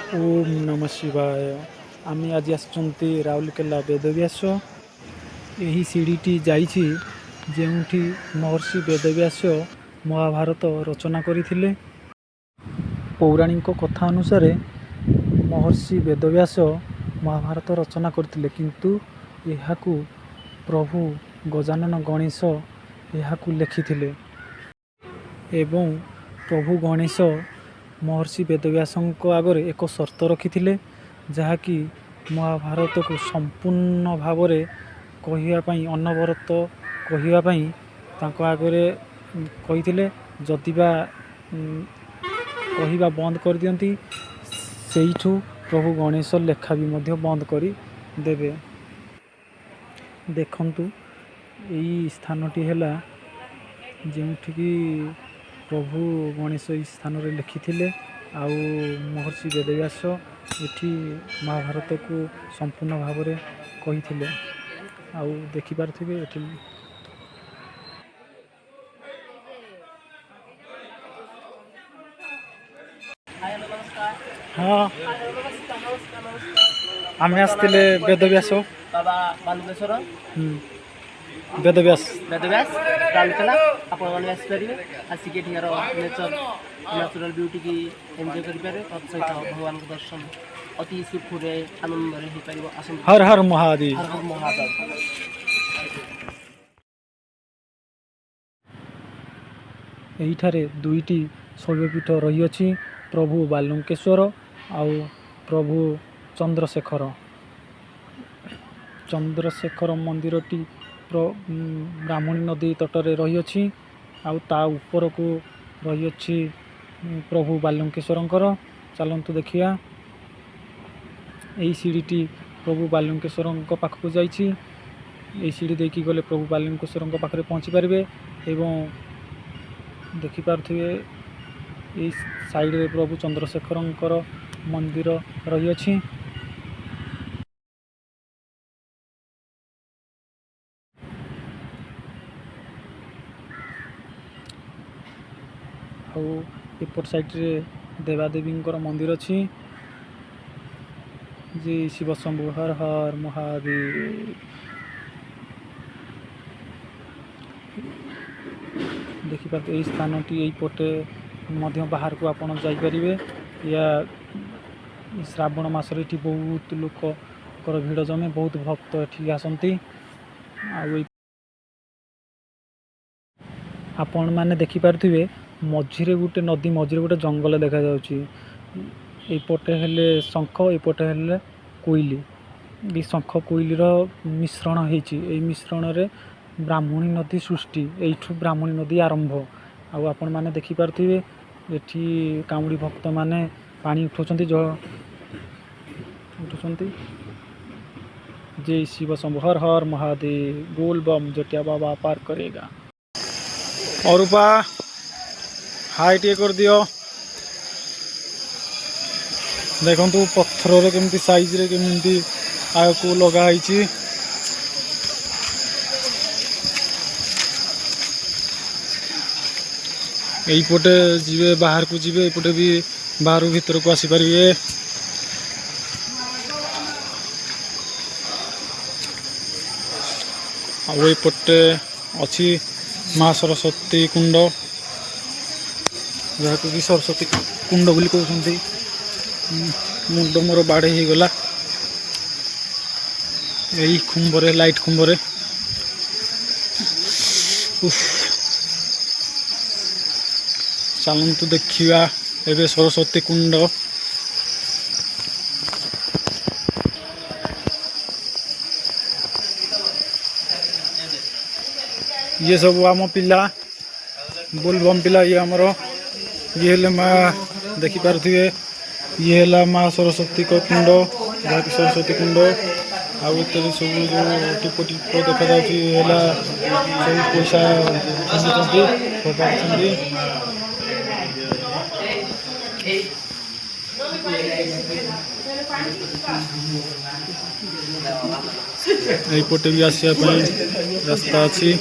ओम नमः शिवाय। आम आज आसुँच राउरकेला वेदव्यास। यही सीढ़ीटी जाइछि जेउठी महर्षि वेदव्यास महाभारत रचना करथिले। पौराणिक कथा अनुसार महर्षि वेदव्यास महाभारत रचना करथिले, किंतु एहाकू प्रभु गजानन गणेश एहाकू लिखिथिले एवं प्रभु गणेश महर्षि वेदव्यासଙ୍କ आगरे एक शर्त रखिथिले, जहाँकि महाभारत को संपूर्ण भावरे कहिबापई अनवरत कहिबापई तांको आगरे कहिथिले। जदिबा कहिबा बंद कर दियंती सेइठू प्रभु गणेश लेखा भी मध्य बंद करी देबे। देखंतु एई स्थानटी हैला जेउठिकी प्रभु गणेश ई स्थान रे लिखिथिले। आउ महर्षि वेदव्यास एठी महाभारत को संपूर्ण भाव में कही आउ देखि पारथिबे एठी। हाँ आम आसते वेदव्यास बाबा बालुकेश्वर वेदव्यास वेदव्यास राउरकेला आपने आसपारे आसिक नेचर नेचुरल ब्यूटी की एंजॉय करेंगे। सहित भगवान को दर्शन अति सुखरे आनंद हो पार। हर हर महादेव। हर हर महादेव। एठारे दुईटी शैवपीठ रही। प्रभु बालुकेश्वर आउ प्रभु चंद्रशेखर। चंद्रशेखर मंदिरटी ब्राह्मणी नदी तटरे रही। आउ ता ऊपर को रही प्रभु बालुकेश्वरंकर। चलतु देखिया यही सीढ़ीटी प्रभु बालुकेश्वर पाखक जाइए। सीढ़ी देखी गले प्रभु बालुकेश्वर पाखे पहुँची पारे। एवं देखिपे ये साइड रे प्रभु चंद्रशेखर मंदिर रही। एपट साइड रे देवादेवी मंदिर अच्छी। जी शिव शंभु हर हर महादेव। देखिपे यही स्थानटी यही पटे मध्य बाहर को आपण जाइपारे। या श्रावण मासरे एठी बहुत लोक भिड़ जमे, बहुत भक्त एठी आसंती। आपण माने देखि पारथिबे मझिरे गुटे नदी मझिरे गुटे जंगल देखा जाउची। एपटे हेले शंख एपटे हेले कोइली। ये शंख कोइलीर मिश्रण होइची। एई मिश्रण रे ब्राह्मणी नदी सृष्टि। एइठू ब्राह्मणी नदी आरंभ। आपण माने देखि पारथिबे एठी कामुड़ी भक्त माने पानी उठौचंती उठुचंती। जय शिव शंभु हर हर महादेव। बोल बम जटिया बाबा पार करेगा। और हाई टे कर दियो। देखंतु पत्थर रे केमती साइज रे केमती आको लगा आइची। एपटे जीवे बाहर को जीवे, एपटे भी बाहर भीतर को आसी पारिबे। आउपटे अच्छी माँ सरस्वती कुंड, जहाँ कि सरस्वती कुंड बोली कहते। मुंड मोर बाड़े ही गला यही खुंबरे लाइट खुंबरे। चलतु देखा एवं सरस्वती कुंड। ये सब आम पिला बोलबम पिला। ये आमर ये हेले माँ देखि पारुथिबे। ये है माँ सरस्वती को कुंड, जहाँ कि सरस्वती कुंड। आउ सब जो टिप टिप देखा है सब पैसा फोपाड़ी। यहीपटे भी आसपा रास्ता अच्छी।